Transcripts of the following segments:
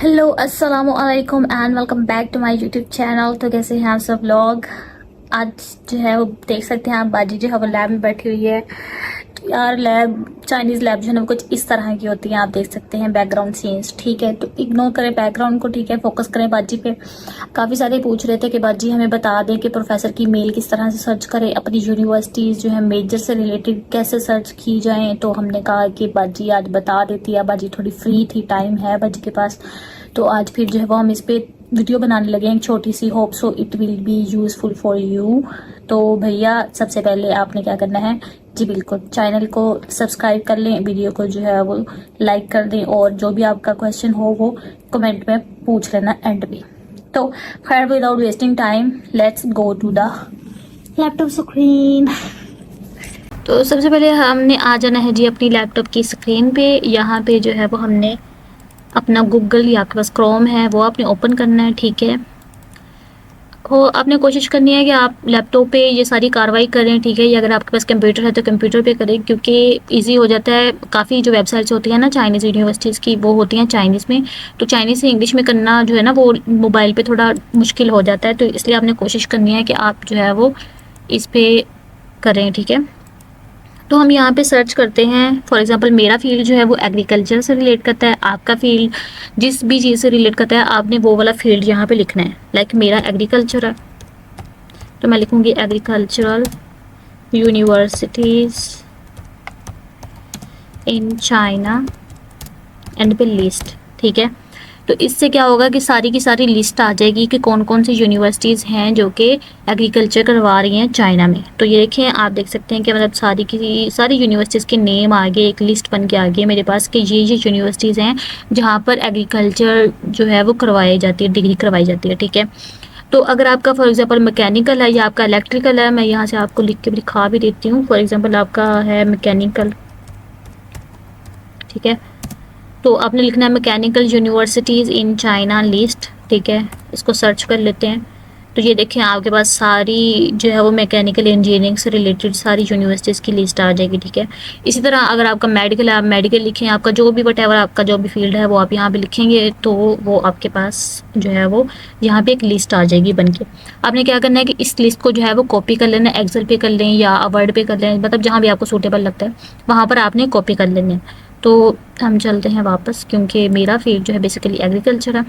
Hello अस्सलाम वालेकुम and welcome back to my YouTube channel. तो कैसे हैं आप सब लोग। आज जो है वो देख सकते हैं आप, बाजी जो है वो लैब में बैठी हुई है। तो यार लैब, चाइनीज़ लैब जो है ना वो कुछ इस तरह की होती है, आप देख सकते हैं बैकग्राउंड सीन्स। ठीक है, तो इग्नोर करें बैकग्राउंड को, ठीक है, फोकस करें बाजी पे। काफ़ी सारे पूछ रहे थे कि बाजी हमें बता दें कि प्रोफेसर की मेल किस तरह से सर्च करें, अपनी यूनिवर्सिटीज़ जो है मेजर से रिलेटेड कैसे सर्च की जाएँ। तो हमने कहा कि बाजी आज बता देती है, बाजी थोड़ी फ्री थी, टाइम है बाजी के पास। तो आज फिर जो है वो हम इस पे वीडियो बनाने लगे हैं, एक छोटी सी। Hope so it will be useful for you. तो भैया सबसे पहले आपने क्या करना है जी, बिल्कुल चैनल को सब्सक्राइब कर लें, वीडियो को जो है वो लाइक कर दें, और जो भी आपका क्वेश्चन हो वो कमेंट में पूछ लेना एंड पे। तो खैर without wasting time let's go to the laptop screen. तो सबसे पहले हमने आ जाना है जी अपनी लैपटॉप की स्क्रीन पे। यहाँ पे जो है वो हमने अपना गूगल या आपके पास क्रोम है वो आपने ओपन करना है। ठीक है, हो आपने कोशिश करनी है कि आप लैपटॉप पे ये सारी कार्रवाई करें। ठीक है, या अगर आपके पास कंप्यूटर है तो कंप्यूटर पे करें, क्योंकि इजी हो जाता है। काफ़ी जो वेबसाइट्स होती हैं ना चाइनीज़ यूनिवर्सिटीज़ की, वो होती हैं चाइनीज़ में। तो चाइनीज़ से इंग्लिश में करना जो है ना वो मोबाइल पे थोड़ा मुश्किल हो जाता है, तो इसलिए आपने कोशिश करनी है कि आप जो है वो इस पर करें। ठीक है, तो हम यहाँ पे सर्च करते हैं। फॉर एग्जांपल मेरा फील्ड जो है वो एग्रीकल्चर से रिलेट करता है, आपका फील्ड जिस भी चीज़ से रिलेट करता है आपने वो वाला फील्ड यहाँ पे लिखना है। लाइक मेरा एग्रीकल्चर है तो मैं लिखूँगी agricultural universities in China and पे लिस्ट। ठीक है, तो इससे क्या होगा कि सारी की सारी लिस्ट आ जाएगी कि कौन कौन सी यूनिवर्सिटीज़ हैं जो कि एग्रीकल्चर करवा रही हैं चाइना में। तो ये देखें, आप देख सकते हैं कि मतलब सारी की सारी यूनिवर्सिटीज़ के नेम आ गए, एक लिस्ट बन के आ गई है मेरे पास कि ये यूनिवर्सिटीज़ हैं जहाँ पर एग्रीकल्चर जो है वो करवाई जाती है, डिग्री करवाई जाती है। ठीक है, तो अगर आपका फॉर एग्जांपल मैकेनिकल है या आपका इलेक्ट्रिकल है, मैं यहाँ से आपको लिख के दिखा भी देती हूँ। फॉर एग्जांपल आपका है मैकेनिकल, ठीक है, तो आपने लिखना है mechanical universities in China list. ठीक है, इसको सर्च कर लेते हैं। तो ये देखें आपके पास सारी जो है वो मैकेनिकल इंजीनियरिंग से रिलेटेड सारी यूनिवर्सिटीज़ की लिस्ट आ जाएगी। ठीक है, इसी तरह अगर आपका मेडिकल है आप मेडिकल लिखें, आपका जो भी वट एवर आपका जो भी फील्ड है वो आप यहाँ पे लिखेंगे तो वो आपके पास जो है वो यहाँ पे एक लिस्ट आ जाएगी बन के। आपने क्या करना है कि इस लिस्ट को जो है वो कॉपी कर लेना है, एक्सेल पे कर लें या वर्ड पे कर लें, मतलब जहाँ भी आपको सूटेबल लगता है वहाँ पर आपने कॉपी कर लेनी है। तो हम चलते हैं वापस, क्योंकि मेरा फील्ड जो है बेसिकली एग्रीकल्चर है।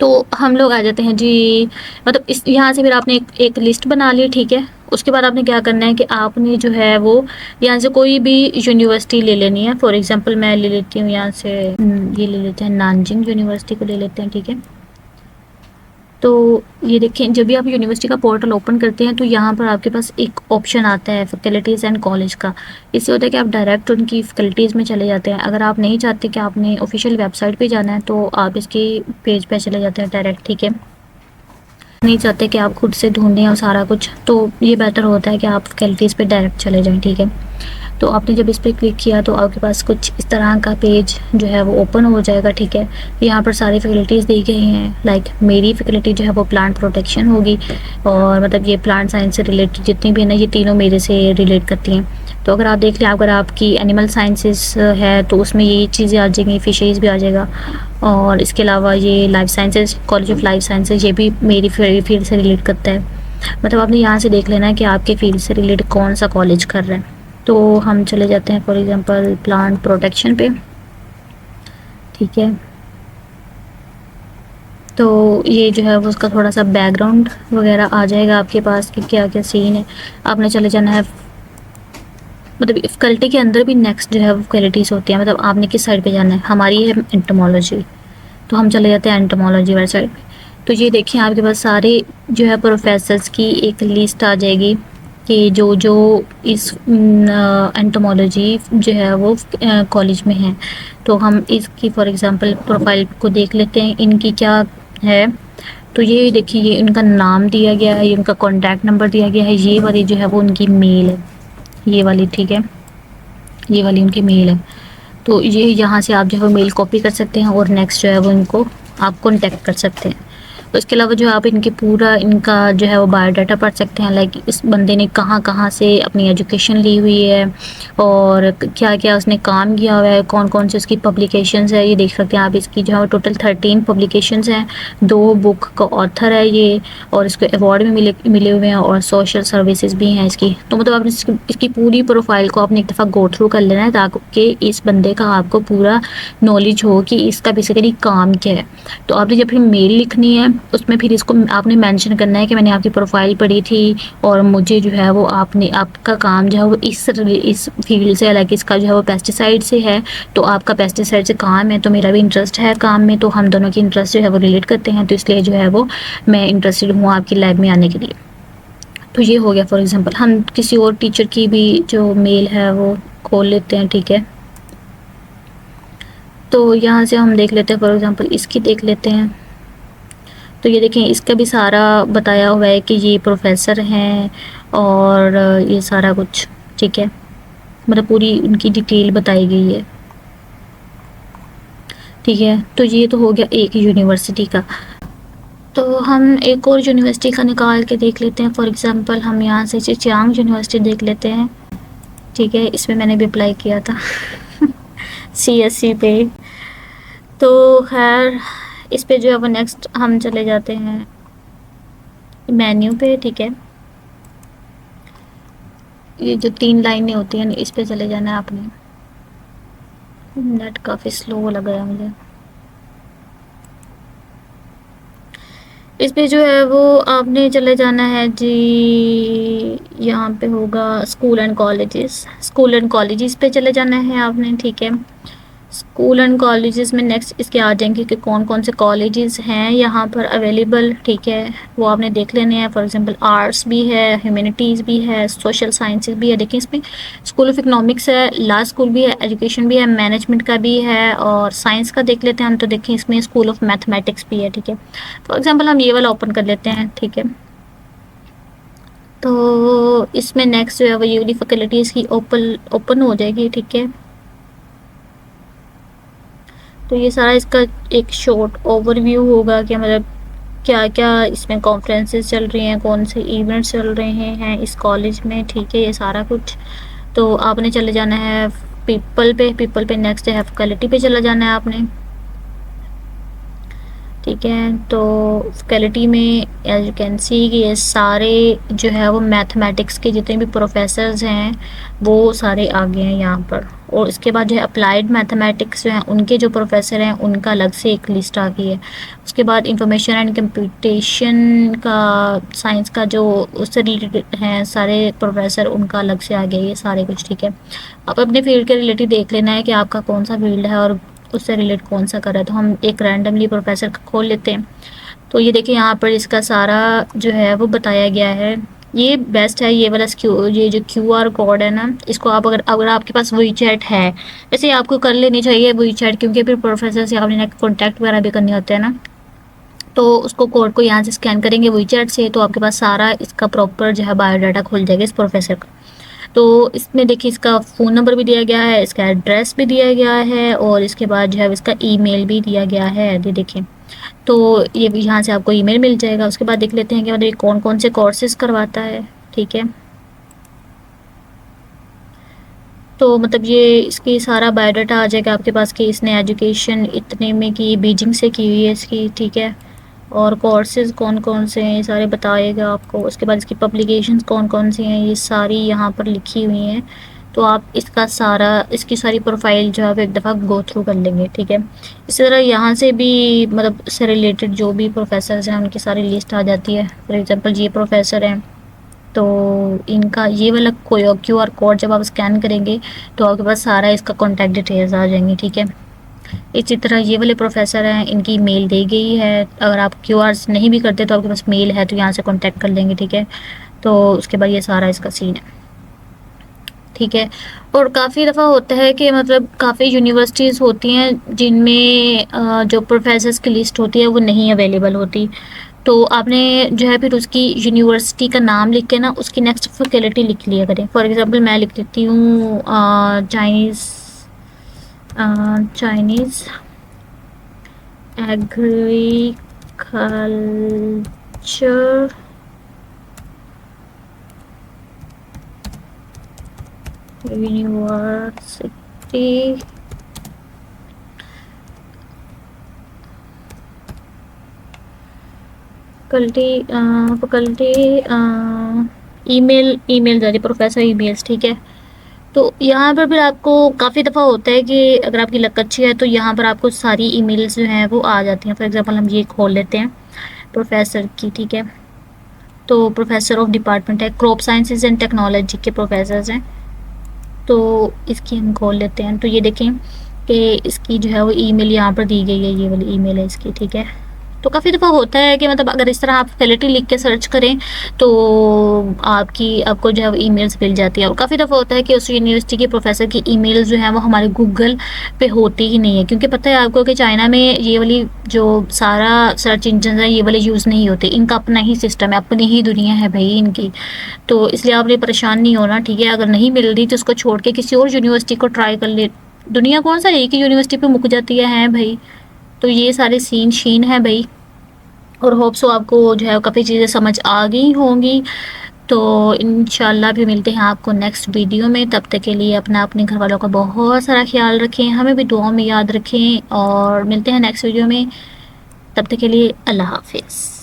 तो हम लोग आ जाते हैं जी, मतलब इस यहाँ से फिर आपने एक लिस्ट बना ली। ठीक है, उसके बाद आपने क्या करना है कि आपने जो है वो यहाँ से कोई भी यूनिवर्सिटी ले लेनी है। फॉर एग्जांपल मैं ले लेती हूँ यहाँ से ये ले लेते हैं, नानजिंग यूनिवर्सिटी को ले लेते हैं। ठीक है, तो ये देखें जब भी आप यूनिवर्सिटी का पोर्टल ओपन करते हैं तो यहाँ पर आपके पास एक ऑप्शन आता है फैकल्टीज़ एंड कॉलेज का। इससे होता है कि आप डायरेक्ट उनकी फैकल्टीज़ में चले जाते हैं। अगर आप नहीं चाहते कि आपने ऑफिशियल वेबसाइट पे जाना है तो आप इसकी पेज पे चले जाते हैं डायरेक्ट। ठीक है, नहीं चाहते कि आप खुद से ढूंढें और सारा कुछ, तो ये बेटर होता है कि आप फैकल्टीज़ पे डायरेक्ट चले जाएँ। ठीक है, तो आपने जब इस पर क्लिक किया तो आपके पास कुछ इस तरह का पेज जो है वो ओपन हो जाएगा। ठीक है, यहाँ पर सारी फैकल्टीज़ दी गई हैं। लाइक मेरी फैकल्टी जो है वो प्लांट प्रोटेक्शन होगी, और मतलब ये प्लांट साइंस से रिलेटेड जितनी भी है ना ये तीनों मेरे से रिलेट करती हैं। तो अगर आप देख लें, अगर आपकी एनिमल साइंसेस है तो उसमें ये चीज़ें आ जाएंगी, फिशरीज़ भी आ जाएगा, और इसके अलावा ये life sciences, college of life sciences, ये भी मेरी फील्ड से रिलेट करता है। मतलब आपने यहाँ से देख लेना है कि आपके फील्ड से रिलेटेड कौन सा कॉलेज कर रहे हैं। तो हम चले जाते हैं फॉर एग्जांपल प्लांट प्रोटेक्शन पे। ठीक है, तो ये जो है वो उसका थोड़ा सा बैकग्राउंड वगैरह आ जाएगा आपके पास कि क्या क्या सीन है। आपने चले जाना है, मतलब फैकल्टी के अंदर भी नेक्स्ट जो है वो फैकल्टीज़ होती हैं, मतलब आपने किस साइड पे जाना है। हमारी है एंटोमोलॉजी, तो हम चले जाते हैं एंटोमोलॉजी वाली साइड पे। तो ये देखिए आपके पास सारे जो है प्रोफेसर्स की एक लिस्ट आ जाएगी कि जो जो इस एंटोमोलॉजी जो है वो कॉलेज में है। तो हम इसकी फॉर एग्जांपल प्रोफाइल को देख लेते हैं, इनकी क्या है। तो ये देखिए ये इनका नाम दिया गया है, ये उनका कॉन्टैक्ट नंबर दिया गया है, ये वाली जो है वो उनकी मेल है, ये वाली। ठीक है, ये वाली उनकी मेल है। तो ये यहाँ से आप जो है मेल कॉपी कर सकते हैं और नेक्स्ट जो है वो इनको आप कॉन्टैक्ट कर सकते हैं। उसके अलावा जो है आप इनकी पूरा इनका जो है वो बायोडाटा पढ़ सकते हैं, लाइक इस बंदे ने कहाँ कहाँ से अपनी एजुकेशन ली हुई है और क्या क्या उसने काम किया हुआ है, कौन कौन से उसकी पब्लिकेशंस है, ये देख सकते हैं आप। इसकी जो है टोटल 13 पब्लिकेशंस हैं, 2 बुक का ऑथर है ये, और इसको अवार्ड भी मिले हुए हैं और सोशल सर्विसेज भी हैं इसकी। तो मतलब आपने इसकी पूरी प्रोफाइल को आपने एक दफ़ा गो थ्रू कर लेना है ताकि इस बंदे का आपको पूरा नॉलेज हो कि इसका बेसिकली काम क्या है। तो आपने जब फिर मेल लिखनी है उसमें फिर इसको आपने मेंशन करना है कि मैंने आपकी प्रोफाइल पढ़ी थी और मुझे जो है वो आपका काम जो है वो इस फील्ड से, हालांकि इसका जो है वो पेस्टिसाइड से है, तो आपका पेस्टिसाइड से काम है, तो मेरा भी इंटरेस्ट है काम में, तो हम दोनों की इंटरेस्ट जो है वो रिलेट करते हैं, तो इसलिए जो है वो मैं इंटरेस्टेड हूँ आपकी लैब में आने के लिए। तो ये हो गया। फॉर एग्जांपल हम किसी और टीचर की भी जो मेल है वो खोल लेते हैं, ठीक है। तो यहाँ से हम देख लेते हैं, फॉर एग्जांपल इसकी देख लेते हैं। तो ये देखें इसका भी सारा बताया हुआ है कि ये प्रोफेसर हैं और ये सारा कुछ, ठीक है, मतलब पूरी उनकी डिटेल बताई गई है, ठीक है। तो ये तो हो गया एक यूनिवर्सिटी का। तो हम एक और यूनिवर्सिटी का निकाल के देख लेते हैं। फॉर एग्जांपल हम यहाँ से चिचियांग यूनिवर्सिटी देख लेते हैं, ठीक है। इसमें मैंने भी अप्लाई किया था सीएससी पे। तो खैर इस पे जो है वो नेक्स्ट हम चले जाते हैं मेन्यू पे, ठीक है। ये जो 3 लाइनें होती हैं इस पे चले जाना है आपने। नेट काफ़ी स्लो लग रहा है मुझे। इस पे जो है वो आपने चले जाना है जी, यहाँ पे होगा स्कूल एंड कॉलेजेस पे चले जाना है आपने, ठीक है। स्कूल एंड कॉलेजेस में नेक्स्ट इसके आ जाएंगे कि कौन कौन से कॉलेजेस हैं यहाँ पर अवेलेबल, ठीक है, वो आपने देख लेने हैं। फॉर एग्जांपल आर्ट्स भी है, ह्यूमैनिटीज़ भी है, सोशल साइंसेस भी है। देखिए इसमें स्कूल ऑफ इकोनॉमिक्स है, लॉ स्कूल भी है, एजुकेशन भी है, मैनेजमेंट का भी है, और साइंस का देख लेते हैं हम। तो देखें इसमें स्कूल ऑफ मैथमेटिक्स भी है, ठीक है। फॉर एग्जाम्पल हम ये वाला ओपन कर लेते हैं, ठीक है। तो इसमें नेक्स्ट जो है वो ये वाली फैकल्टीज़ की ओपन हो जाएगी, ठीक है। तो ये सारा इसका एक शॉर्ट ओवरव्यू होगा कि मतलब क्या क्या इसमें कॉन्फ्रेंसेस चल रही हैं, कौन से इवेंट्स चल रहे हैं इस कॉलेज में, ठीक है, ये सारा कुछ। तो आपने चले जाना है पीपल पे नेक्स्ट है फैकल्टी पे चला जाना है आपने, ठीक है। तो फैकल्टी में एज यू कैन सी कि ये सारे जो है वो मैथमेटिक्स के जितने भी प्रोफेसर्स हैं वो सारे आ गए हैं यहाँ पर। और इसके बाद जो है अप्लाइड मैथमेटिक्स जो हैं उनके जो प्रोफेसर हैं उनका अलग से एक लिस्ट आ गई है। उसके बाद इंफॉर्मेशन एंड कंप्यूटेशन का साइंस का जो उससे रिलेटेड हैं सारे प्रोफेसर, उनका अलग से आ गया ये सारे कुछ, ठीक है। आप अपने फील्ड के रिलेटेड देख लेना है कि आपका कौन सा फील्ड है और उससे रिलेट कौन सा कर रहा है। तो हम एक रैंडमली प्रोफेसर का खोल लेते हैं। तो ये देखिए यहाँ पर इसका सारा जो है वो बताया गया है। ये बेस्ट है ये वाला ये जो QR कोड है ना, इसको आप अगर आपके पास वही चैट है, वैसे आपको कर लेनी चाहिए वही चैट, क्योंकि फिर प्रोफेसर से आपने कॉन्टैक्ट वगैरह भी करने होते हैं ना। तो उसको कोड को यहाँ से स्कैन करेंगे वही चैट से, तो आपके पास सारा इसका प्रॉपर जो है बायोडाटा खुल जाएगा इस प्रोफेसर का। तो इसमें देखिए इसका फ़ोन नंबर भी दिया गया है, इसका एड्रेस भी दिया गया है, और इसके बाद जो है इसका ईमेल भी दिया गया है, ये देखिए। तो ये यहाँ से आपको ईमेल मिल जाएगा। उसके बाद देख लेते हैं कि मतलब ये कौन कौन से कोर्सेज करवाता है, ठीक है। तो मतलब ये इसकी सारा बायोडाटा आ जाएगा आपके पास कि इसने एजुकेशन इतने में की बीजिंग से की हुई है इसकी, ठीक है। और कोर्सेज कौन कौन से हैं ये सारे बताएगा आपको। उसके बाद इसकी पब्लिकेशंस कौन कौन सी हैं ये सारी यहाँ पर लिखी हुई हैं। तो आप इसकी सारी प्रोफाइल जो है आप एक दफ़ा गो थ्रू कर लेंगे, ठीक है। इसी तरह यहाँ से भी मतलब से रिलेटेड जो भी प्रोफेसर्स हैं उनकी सारी लिस्ट आ जाती है। फॉर एग्ज़ाम्पल ये प्रोफेसर हैं तो इनका ये वाला कोई QR कोड जब आप स्कैन करेंगे तो आपके पास सारा इसका कॉन्टैक्ट डिटेल्स आ जाएंगी, ठीक है। इसी तरह ये वाले प्रोफेसर हैं, इनकी मेल दी गई है। अगर आप QRs नहीं भी करते तो आपके पास मेल है तो यहाँ से कांटेक्ट कर लेंगे, ठीक है। तो उसके बाद ये सारा इसका सीन है, ठीक है। और काफ़ी दफ़ा होता है कि मतलब काफ़ी यूनिवर्सिटीज़ होती हैं जिनमें जो प्रोफेसर्स की लिस्ट होती है वो नहीं अवेलेबल होती। तो आपने जो है फिर उसकी यूनिवर्सिटी का नाम लिख के ना उसकी नेक्स्ट फैकल्टी लिख लिया करें। फॉर एग्ज़ाम्पल मैं लिख देती हूँ Chinese agriculture culture university faculty email जा रही प्रोफेसर ईमेल्स, ठीक है। तो यहाँ पर भी आपको काफ़ी दफ़ा होता है कि अगर आपकी लक अच्छी है तो यहाँ पर आपको सारी ईमेल्स जो हैं वो आ जाती हैं। फॉर एग्जांपल हम ये खोल लेते हैं प्रोफेसर की, ठीक है। तो प्रोफेसर ऑफ डिपार्टमेंट है, क्रॉप साइंसेज एंड टेक्नोलॉजी के प्रोफेसर्स हैं। तो इसकी हम खोल लेते हैं। तो ये देखें कि इसकी जो है वो ईमेल यहाँ पर दी गई है, ये वाली ईमेल है इसकी, ठीक है। तो काफ़ी दफ़ा होता है कि मतलब अगर इस तरह आप फैकल्टी लिख के सर्च करें तो आपको जो है वो ईमेल्स मिल जाती है। और काफ़ी दफ़ा होता है कि उस यूनिवर्सिटी के प्रोफेसर की ईमेल्स जो हैं वो हमारे गूगल पे होती ही नहीं है, क्योंकि पता है आपको कि चाइना में ये वाली जो सारा सर्च इंजन है ये वाले यूज़ नहीं होते। इनका अपना ही सिस्टम है, अपनी ही दुनिया है भाई इनकी। तो इसलिए आपने परेशान नहीं होना, ठीक है। अगर नहीं मिल रही तो उसको छोड़ के किसी और यूनिवर्सिटी को ट्राई कर ले। दुनिया कौन सा एक ही यूनिवर्सिटी पे मुक जाती है भाई। तो ये सारे सीन शीन है भाई। और होप सो आपको जो है काफ़ी चीज़ें समझ आ गई होंगी। तो इंशाल्लाह भी मिलते हैं आपको नेक्स्ट वीडियो में। तब तक के लिए अपना अपने घर वालों का बहुत सारा ख्याल रखें, हमें भी दुआ में याद रखें, और मिलते हैं नेक्स्ट वीडियो में। तब तक के लिए अल्लाह हाफिज़।